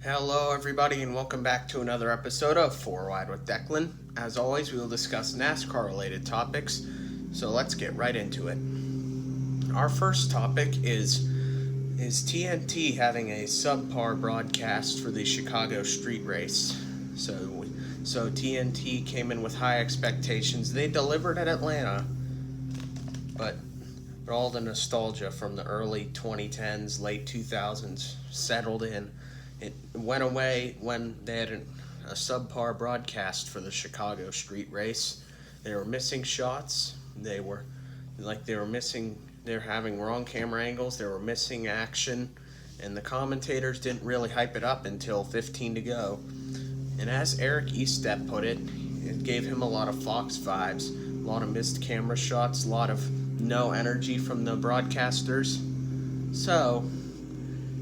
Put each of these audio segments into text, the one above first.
Hello, everybody, and welcome back to another episode of Wide with Declan. As always, we will discuss NASCAR-related topics, so let's get right into it. Our first topic is TNT having a subpar broadcast for the Chicago street race. So TNT came in with high expectations. They delivered at Atlanta, but all the nostalgia from the early 2010s, late 2000s settled in. It went away when they had a subpar broadcast for the Chicago street race. They were missing shots. They were having wrong camera angles. They were missing action, and the commentators didn't really hype it up until 15 to go. And as Eric Estep put it gave him a lot of Fox vibes, a lot of missed camera shots, a lot of no energy from the broadcasters.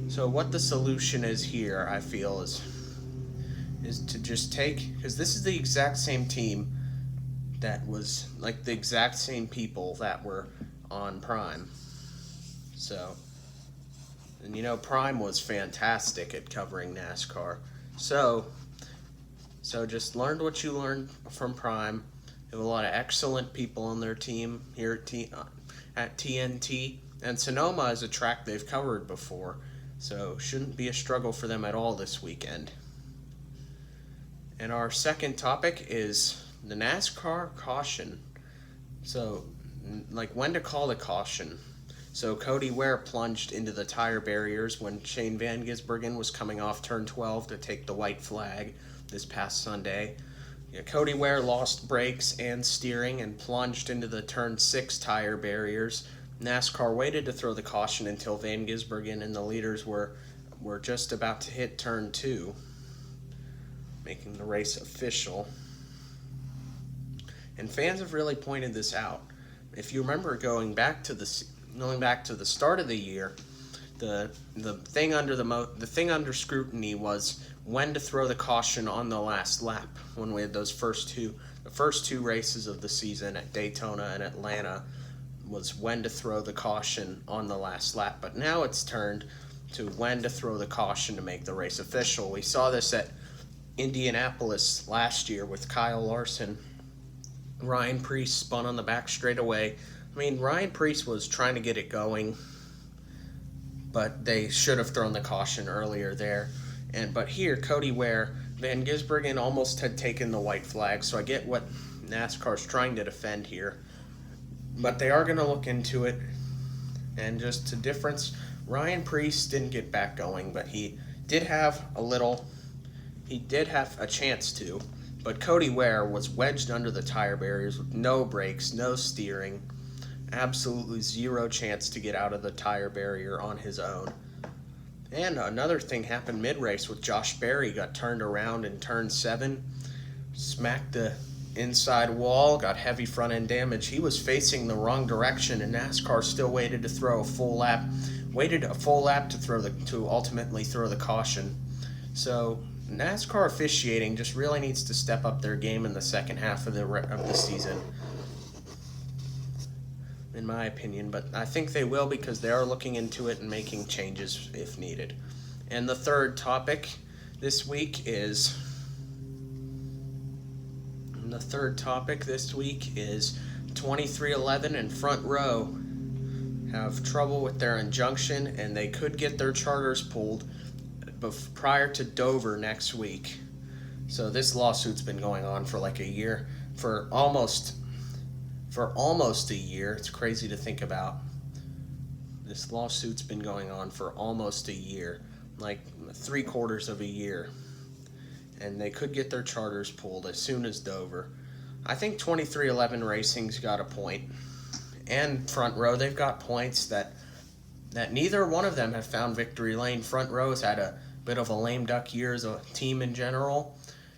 So what the solution is here, I feel, is to just take, because this is the exact same team that was, like, the exact same people that were on Prime. And Prime was fantastic at covering NASCAR. So just learned what you learned from Prime. They have a lot of excellent people on their team here at TNT. And Sonoma is a track they've covered before, so shouldn't be a struggle for them at all this weekend. And our second topic is the NASCAR caution. So, when to call the caution. So Cody Ware plunged into the tire barriers when Shane Van Gisbergen was coming off turn 12 to take the white flag this past Sunday. Cody Ware lost brakes and steering and plunged into the turn 6 tire barriers. NASCAR waited to throw the caution until Van Gisbergen and the leaders were just about to hit turn 2, making the race official. And fans have really pointed this out. If you remember going back to the start of the year, the thing under scrutiny was when to throw the caution on the last lap, when we had the first two races of the season at Daytona and Atlanta, was when to throw the caution on the last lap. But now it's turned to when to throw the caution to make the race official. We saw this at Indianapolis last year with Kyle Larson. Ryan Preece spun on the back straightaway. I mean, Ryan Preece was trying to get it going, but they should have thrown the caution earlier there. But here, Cody Ware, Van Gisbergen almost had taken the white flag, so I get what NASCAR's trying to defend here. But they are going to look into it. And just to difference, Ryan Preece didn't get back going, but he did have a chance to. But Cody Ware was wedged under the tire barriers with no brakes, no steering, absolutely zero chance to get out of the tire barrier on his own. And another thing happened mid-race with Josh Berry. Got turned around in turn 7, smacked the inside wall, got heavy front end damage. He was facing the wrong direction, and NASCAR still waited a full lap to ultimately throw the caution. So NASCAR officiating just really needs to step up their game in the second half of the season, in my opinion. But I think they will, because they are looking into it and making changes if needed. And the third topic this week is 2311 and Front Row have trouble with their injunction, and they could get their charters pulled prior to Dover next week. So this lawsuit's been going on for like a year, for almost a year. It's crazy to think about. This lawsuit's been going on for almost a year, like 3/4 of a year. And they could get their charters pulled as soon as Dover. I think 2311 Racing's got a point. And Front Row, they've got points that neither one of them have found victory lane. Front Row's had a bit of a lame duck year as a team in general.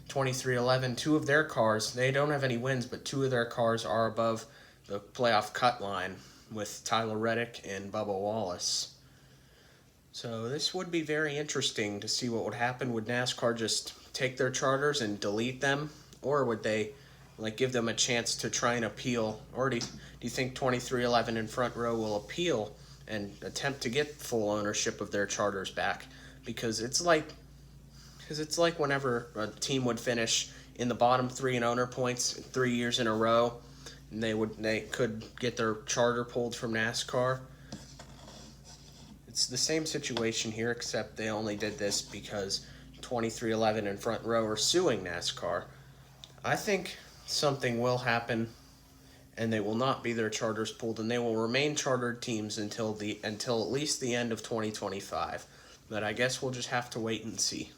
2311, two of their cars, they don't have any wins, but two of their cars are above the playoff cut line with Tyler Reddick and Bubba Wallace. So this would be very interesting to see what would happen. Would NASCAR just take their charters and delete them, or would they give them a chance to try and appeal? Or do you think 2311 and Front Row will appeal and attempt to get full ownership of their charters back? Because it's like because it's like whenever a team would finish in the bottom three in owner points 3 years in a row, and they could get their charter pulled from NASCAR. It's the same situation here, except they only did this because 2311 and Front Row are suing NASCAR. I think something will happen, and they will not be their charters pulled, and they will remain chartered teams until at least the end of 2025. But I guess we'll just have to wait and see.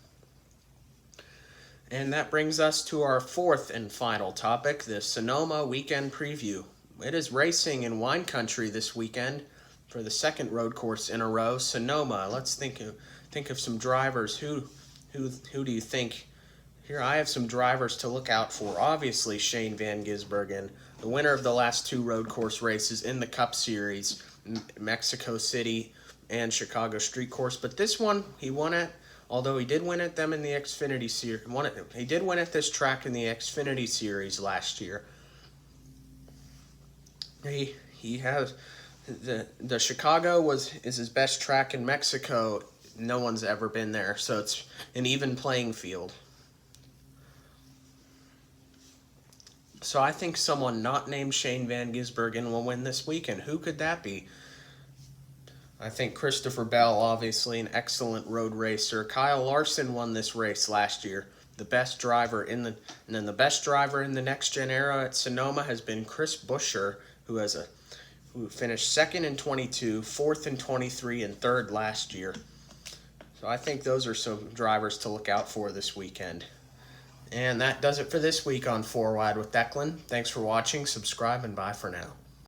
And that brings us to our fourth and final topic, the Sonoma weekend preview. It is racing in wine country this weekend for the second road course in a row. Sonoma. Let's think of some drivers. Who do you think? Here I have some drivers to look out for. Obviously, Shane Van Gisbergen, the winner of the last two road course races in the Cup Series, Mexico City and Chicago Street Course. But this one, he won it. Although he did win at them in the Xfinity Series, he did win at this track in the Xfinity Series last year. He has the Chicago is his best track in Mexico. No one's ever been there, so it's an even playing field. So I think someone not named Shane Van Gisbergen will win this weekend. Who could that be? I think Christopher Bell, obviously an excellent road racer. Kyle Larson won this race last year. The best driver and then the best driver in the next gen era at Sonoma has been Chris Buescher, who finished second in 22, fourth in 23, and third last year. So I think those are some drivers to look out for this weekend. And that does it for this week on 4 Wide with Declan. Thanks for watching, subscribe, and bye for now.